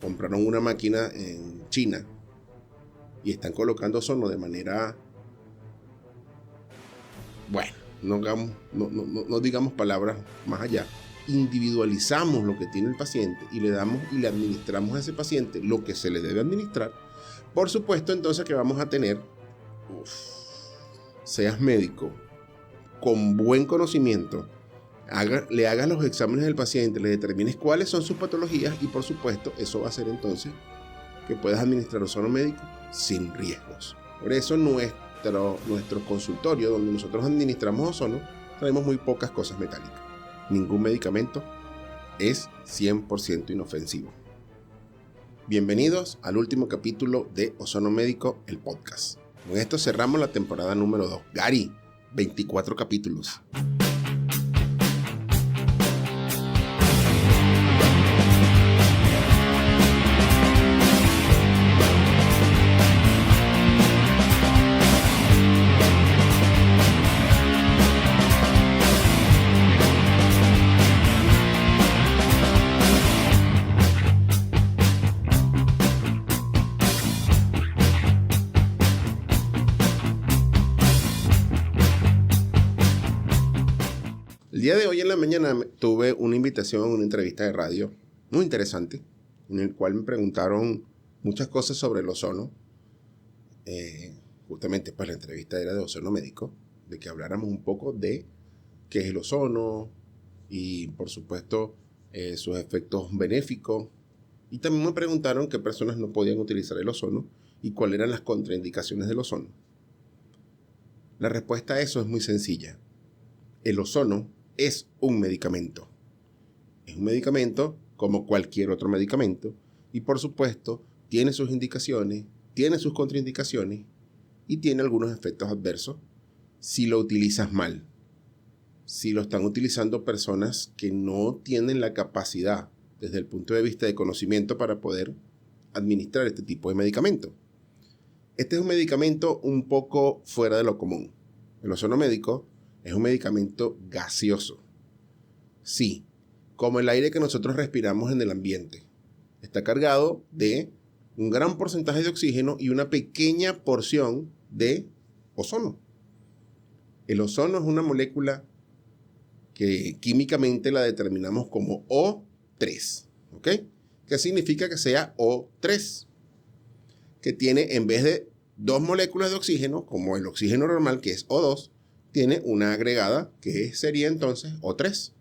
compraron una máquina en China y están colocando ozono de manera, bueno, no digamos palabras más allá. Individualizamos lo que tiene el paciente y le damos y le administramos a ese paciente lo que se le debe administrar. Por supuesto, entonces, que vamos a tener, seas médico con buen conocimiento, le hagas los exámenes del paciente, le determines cuáles son sus patologías y, por supuesto, eso va a hacer entonces que puedas administrar ozono médico sin riesgos. Por eso nuestro consultorio, donde nosotros administramos ozono, traemos muy pocas cosas metálicas. Ningún medicamento es 100% inofensivo. Bienvenidos al último capítulo de Ozono Médico, el podcast. Con esto cerramos la temporada número 2. Gary, 24 capítulos. El día de hoy en la mañana tuve una invitación a una entrevista de radio muy interesante, en el cual me preguntaron muchas cosas sobre el ozono. Justamente pues la entrevista era de ozono médico, de que habláramos un poco de qué es el ozono y por supuesto sus efectos benéficos. Y también me preguntaron qué personas no podían utilizar el ozono y cuáles eran las contraindicaciones del ozono. La respuesta a eso es muy sencilla. El ozono es un medicamento. Es un medicamento como cualquier otro medicamento y por supuesto tiene sus indicaciones, tiene sus contraindicaciones y tiene algunos efectos adversos si lo utilizas mal. Si lo están utilizando personas que no tienen la capacidad desde el punto de vista de conocimiento para poder administrar este tipo de medicamento. Este es un medicamento un poco fuera de lo común. El ozono médico es un medicamento gaseoso. Sí, como el aire que nosotros respiramos en el ambiente. Está cargado de un gran porcentaje de oxígeno y una pequeña porción de ozono. El ozono es una molécula que químicamente la determinamos como O3. ¿Ok? ¿Qué significa que sea O3? Que tiene, en vez de dos moléculas de oxígeno, como el oxígeno normal, que es O2, tiene una agregada que sería entonces O3.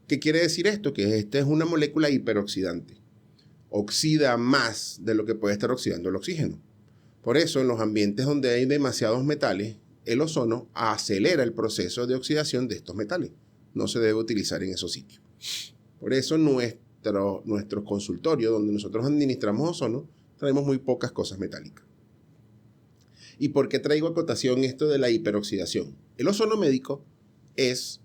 ¿Qué quiere decir esto? Que esta es una molécula hiperoxidante. Oxida más de lo que puede estar oxidando el oxígeno. Por eso, en los ambientes donde hay demasiados metales, el ozono acelera el proceso de oxidación de estos metales. No se debe utilizar en esos sitios. Por eso, nuestro consultorio, donde nosotros administramos ozono, traemos muy pocas cosas metálicas. ¿Y por qué traigo a cotación esto de la hiperoxidación? El ozono médico es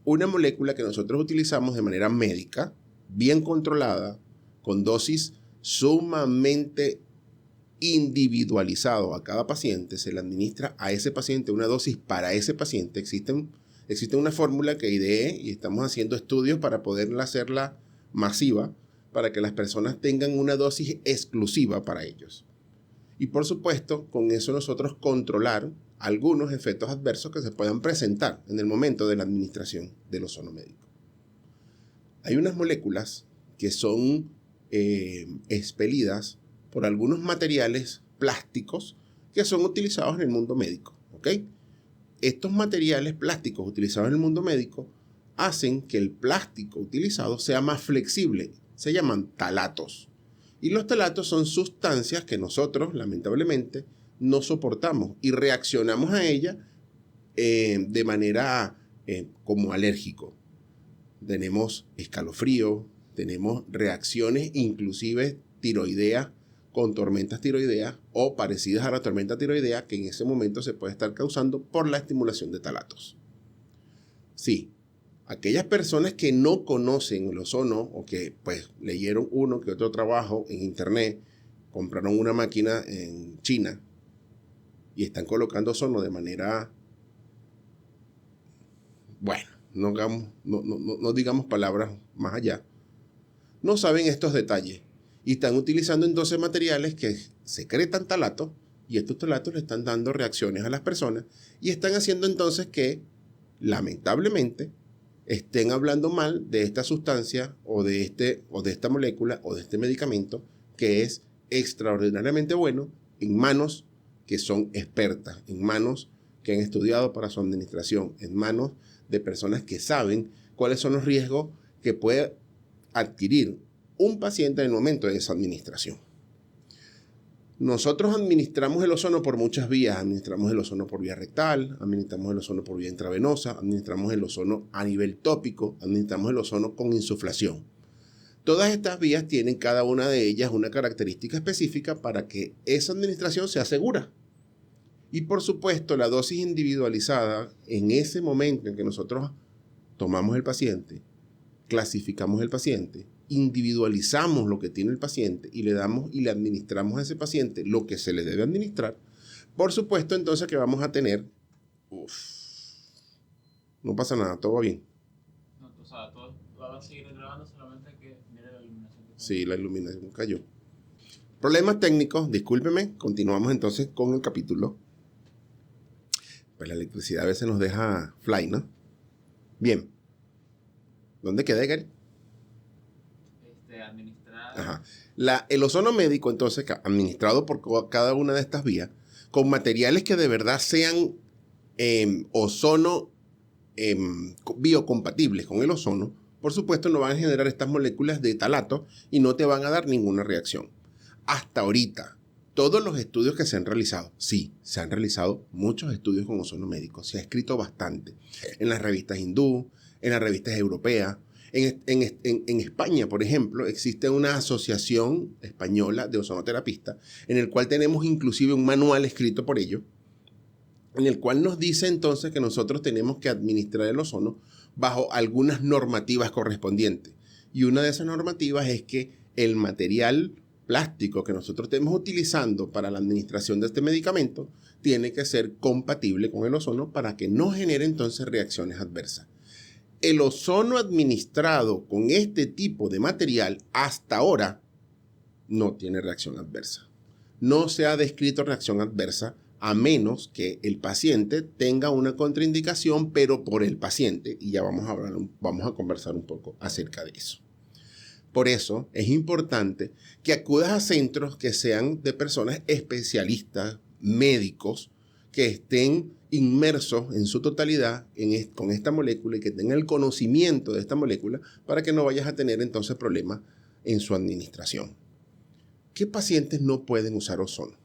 una molécula que nosotros utilizamos de manera médica, bien controlada, con dosis sumamente individualizado a cada paciente. Se le administra a ese paciente una dosis para ese paciente. Existe una fórmula que ideé y estamos haciendo estudios para poderla hacerla masiva, para que las personas tengan una dosis exclusiva para ellos. Y por supuesto, con eso nosotros controlar algunos efectos adversos que se puedan presentar en el momento de la administración del ozono médico. Hay unas moléculas que son expelidas por algunos materiales plásticos que son utilizados en el mundo médico. ¿Ok? Estos materiales plásticos utilizados en el mundo médico hacen que el plástico utilizado sea más flexible. Se llaman talatos. Y los talatos son sustancias que nosotros, lamentablemente, no soportamos y reaccionamos a ellas de manera como alérgico. Tenemos escalofrío, tenemos reacciones inclusive tiroideas con tormentas tiroideas o parecidas a la tormenta tiroidea que en ese momento se puede estar causando por la estimulación de talatos. Sí. Aquellas personas que no conocen el ozono o que pues leyeron uno que otro trabajo en internet, compraron una máquina en China y están colocando ozono de manera, bueno, no digamos palabras más allá, no saben estos detalles Y están utilizando entonces materiales que secretan talatos y estos talatos le están dando reacciones a las personas y están haciendo entonces que, lamentablemente, estén hablando mal de esta sustancia o de esta molécula o de este medicamento que es extraordinariamente bueno en manos que son expertas, en manos que han estudiado para su administración, en manos de personas que saben cuáles son los riesgos que puede adquirir un paciente en el momento de esa administración. Nosotros administramos el ozono por muchas vías. Administramos el ozono por vía rectal, administramos el ozono por vía intravenosa, administramos el ozono a nivel tópico, administramos el ozono con insuflación. Todas estas vías tienen cada una de ellas una característica específica para que esa administración sea segura. Y por supuesto, la dosis individualizada en ese momento en que nosotros tomamos el paciente, clasificamos el paciente, individualizamos lo que tiene el paciente y le damos y le administramos a ese paciente lo que se le debe administrar, por supuesto entonces que vamos a tener, no pasa nada, todo va bien. No, o sea, todo va a seguir grabando, solamente que mire la iluminación. Sí, la iluminación cayó. Problemas técnicos, discúlpeme, continuamos entonces con el capítulo. Pues la electricidad a veces nos deja fly, ¿no? Bien. ¿Dónde queda, Gary? Administrar. Ajá. El ozono médico, entonces, administrado por cada una de estas vías, con materiales que de verdad sean ozono biocompatibles con el ozono, por supuesto no van a generar estas moléculas de talato y no te van a dar ninguna reacción. Hasta ahorita, todos los estudios que se han realizado, sí, se han realizado muchos estudios con ozono médico, se ha escrito bastante en las revistas hindú, en las revistas europeas. En España, por ejemplo, existe una asociación española de ozonoterapistas en el cual tenemos inclusive un manual escrito por ellos, en el cual nos dice entonces que nosotros tenemos que administrar el ozono bajo algunas normativas correspondientes. Y una de esas normativas es que el material plástico que nosotros estemos utilizando para la administración de este medicamento tiene que ser compatible con el ozono para que no genere entonces reacciones adversas. El ozono administrado con este tipo de material hasta ahora no tiene reacción adversa. No se ha descrito reacción adversa a menos que el paciente tenga una contraindicación, pero por el paciente, y ya vamos a conversar un poco acerca de eso. Por eso es importante que acudas a centros que sean de personas especialistas, médicos, que estén inmersos en su totalidad con esta molécula y que tengan el conocimiento de esta molécula para que no vayas a tener entonces problemas en su administración. ¿Qué pacientes no pueden usar ozono?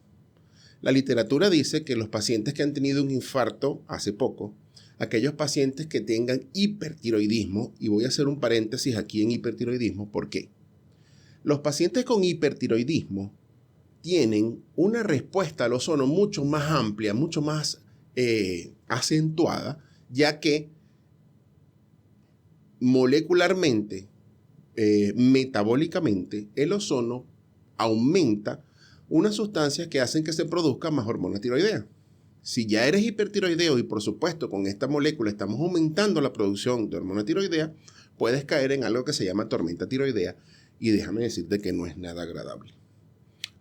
La literatura dice que los pacientes que han tenido un infarto hace poco, aquellos pacientes que tengan hipertiroidismo, y voy a hacer un paréntesis aquí en hipertiroidismo, ¿por qué? Los pacientes con hipertiroidismo tienen una respuesta al ozono mucho más amplia, mucho más acentuada, ya que molecularmente, metabólicamente, el ozono aumenta unas sustancias que hacen que se produzca más hormona tiroidea. Si ya eres hipertiroideo y por supuesto con esta molécula estamos aumentando la producción de hormona tiroidea, puedes caer en algo que se llama tormenta tiroidea y déjame decirte que no es nada agradable.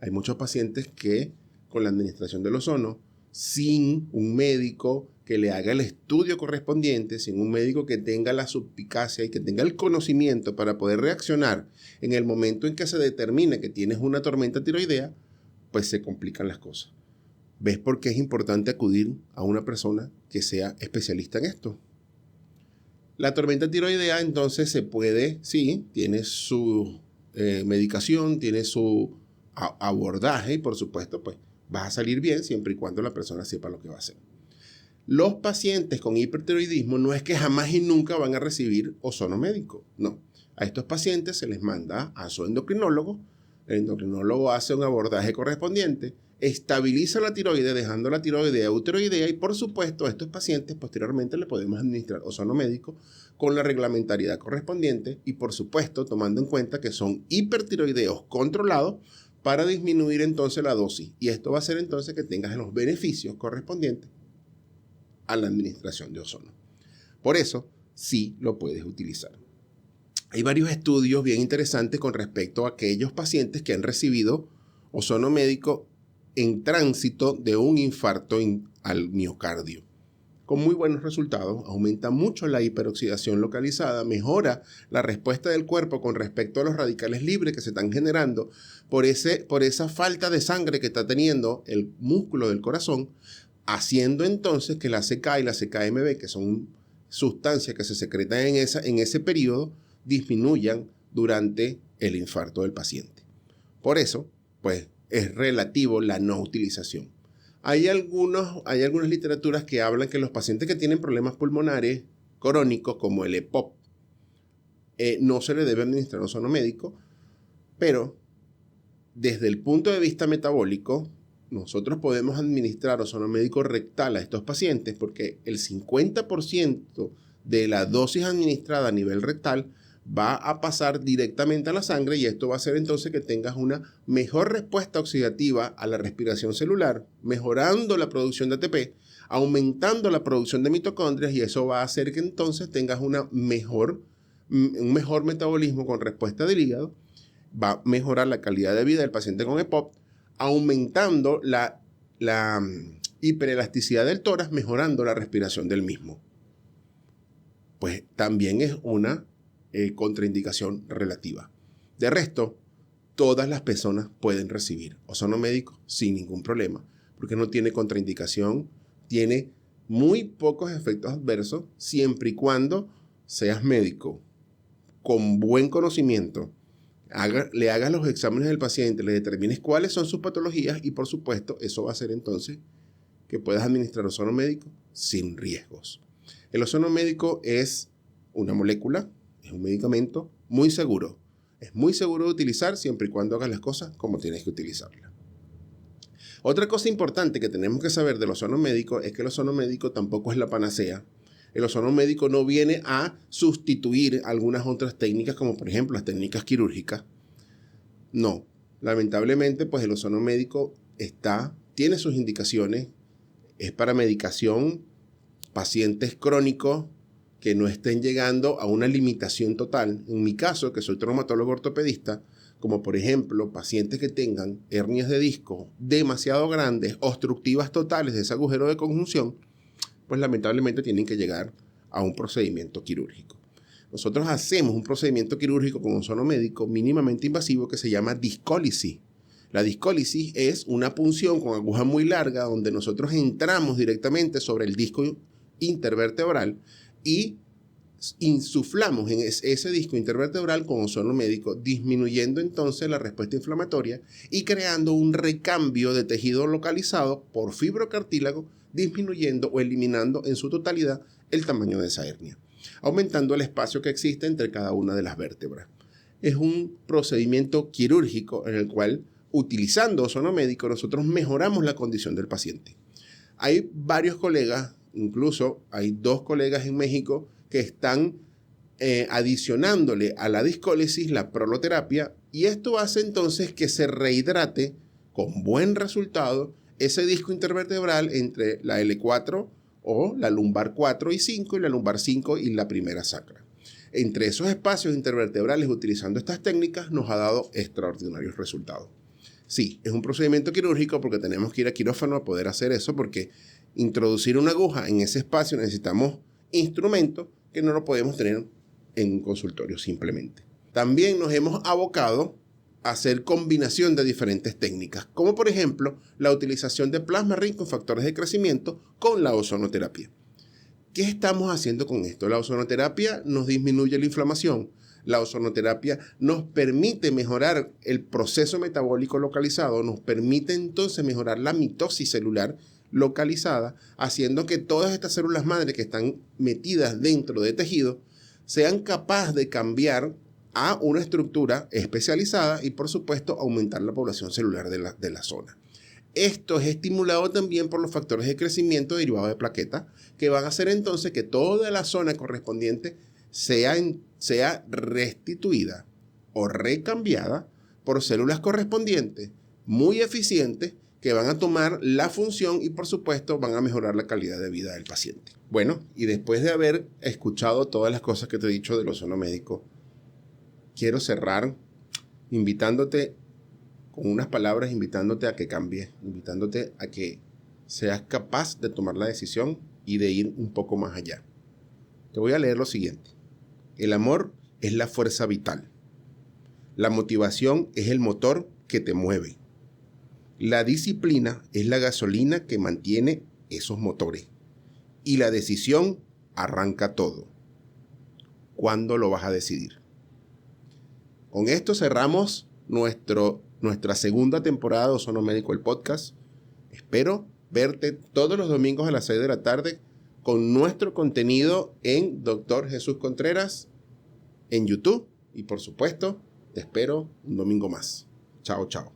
Hay muchos pacientes que con la administración del ozono, sin un médico que le haga el estudio correspondiente, sin un médico que tenga la suspicacia y que tenga el conocimiento para poder reaccionar en el momento en que se determine que tienes una tormenta tiroidea, pues se complican las cosas. ¿Ves por qué es importante acudir a una persona que sea especialista en esto? La tormenta tiroidea entonces se puede, sí, tiene su medicación, tiene su abordaje y por supuesto pues va a salir bien siempre y cuando la persona sepa lo que va a hacer. Los pacientes con hipertiroidismo no es que jamás y nunca van a recibir ozono médico, no. A estos pacientes se les manda a su endocrinólogo, el endocrinólogo hace un abordaje correspondiente, estabiliza la tiroide dejando la tiroide eutiroidea y por supuesto a estos pacientes posteriormente le podemos administrar ozono médico con la reglamentariedad correspondiente y por supuesto tomando en cuenta que son hipertiroideos controlados para disminuir entonces la dosis y esto va a hacer entonces que tengas los beneficios correspondientes a la administración de ozono. Por eso sí lo puedes utilizar. Hay varios estudios bien interesantes con respecto a aquellos pacientes que han recibido ozono médico en tránsito de un infarto al miocardio. Con muy buenos resultados, aumenta mucho la hiperoxidación localizada, mejora la respuesta del cuerpo con respecto a los radicales libres que se están generando por esa falta de sangre que está teniendo el músculo del corazón, haciendo entonces que la ACK y la ACKMB, que son sustancias que se secretan en ese periodo, disminuyan durante el infarto del paciente. Por eso, pues, es relativo la no utilización. Hay algunas literaturas que hablan que los pacientes que tienen problemas pulmonares crónicos, como el EPOC, no se le debe administrar ozono médico, pero desde el punto de vista metabólico, nosotros podemos administrar ozono médico rectal a estos pacientes porque el 50% de la dosis administrada a nivel rectal va a pasar directamente a la sangre y esto va a hacer entonces que tengas una mejor respuesta oxidativa a la respiración celular, mejorando la producción de ATP, aumentando la producción de mitocondrias y eso va a hacer que entonces tengas un mejor metabolismo con respuesta del hígado, va a mejorar la calidad de vida del paciente con EPOC, aumentando la hiperelasticidad del tórax, mejorando la respiración del mismo. Pues también es una contraindicación relativa. De resto, todas las personas pueden recibir ozono médico sin ningún problema, porque no tiene contraindicación, tiene muy pocos efectos adversos, siempre y cuando seas médico con buen conocimiento, le hagas los exámenes del paciente, le determines cuáles son sus patologías y por supuesto eso va a hacer entonces que puedas administrar ozono médico sin riesgos. El ozono médico es una molécula, es un medicamento muy seguro. Es muy seguro de utilizar siempre y cuando hagas las cosas como tienes que utilizarlas. Otra cosa importante que tenemos que saber del ozono médico es que el ozono médico tampoco es la panacea. El ozono médico no viene a sustituir algunas otras técnicas como por ejemplo las técnicas quirúrgicas. No, lamentablemente pues el ozono médico tiene sus indicaciones, es para medicación, pacientes crónicos que no estén llegando a una limitación total. En mi caso, que soy traumatólogo ortopedista, como por ejemplo pacientes que tengan hernias de disco demasiado grandes, obstructivas totales de ese agujero de conjunción, pues lamentablemente tienen que llegar a un procedimiento quirúrgico. Nosotros hacemos un procedimiento quirúrgico con ozono médico mínimamente invasivo que se llama discólisis. La discólisis es una punción con aguja muy larga donde nosotros entramos directamente sobre el disco intervertebral y insuflamos en ese disco intervertebral con ozono médico, disminuyendo entonces la respuesta inflamatoria y creando un recambio de tejido localizado por fibrocartílago, disminuyendo o eliminando en su totalidad el tamaño de esa hernia, aumentando el espacio que existe entre cada una de las vértebras. Es un procedimiento quirúrgico en el cual, utilizando ozono médico, nosotros mejoramos la condición del paciente. Hay varios colegas, incluso hay 2 colegas en México que están adicionándole a la discólisis la proloterapia y esto hace entonces que se rehidrate con buen resultado ese disco intervertebral entre la L4 o la lumbar 4 y 5 y la lumbar 5 y la primera sacra. Entre esos espacios intervertebrales utilizando estas técnicas nos ha dado extraordinarios resultados. Sí, es un procedimiento quirúrgico porque tenemos que ir a quirófano a poder hacer eso porque introducir una aguja en ese espacio necesitamos instrumentos que no lo podemos tener en un consultorio simplemente. También nos hemos abocado a hacer combinación de diferentes técnicas, como por ejemplo la utilización de plasma rico con factores de crecimiento con la ozonoterapia. ¿Qué estamos haciendo con esto? La ozonoterapia nos disminuye la inflamación. La ozonoterapia nos permite mejorar el proceso metabólico localizado, nos permite entonces mejorar la mitosis celular localizada, haciendo que todas estas células madre que están metidas dentro de tejido sean capaces de cambiar a una estructura especializada y por supuesto aumentar la población celular de la zona. Esto es estimulado también por los factores de crecimiento derivados de plaquetas que van a hacer entonces que toda la zona correspondiente sea restituida o recambiada por células correspondientes muy eficientes que van a tomar la función y por supuesto van a mejorar la calidad de vida del paciente. Bueno, y después de haber escuchado todas las cosas que te he dicho del ozono médico, quiero cerrar invitándote con unas palabras, invitándote a que cambies, invitándote a que seas capaz de tomar la decisión y de ir un poco más allá. Te voy a leer lo siguiente. El amor es la fuerza vital. La motivación es el motor que te mueve. La disciplina es la gasolina que mantiene esos motores. Y la decisión arranca todo. ¿Cuándo lo vas a decidir? Con esto cerramos nuestra segunda temporada de Ozono Médico, el podcast. Espero verte todos los domingos a las 6 de la tarde con nuestro contenido en Dr. Jesús Contreras en YouTube. Y por supuesto, te espero un domingo más. Chao, chao.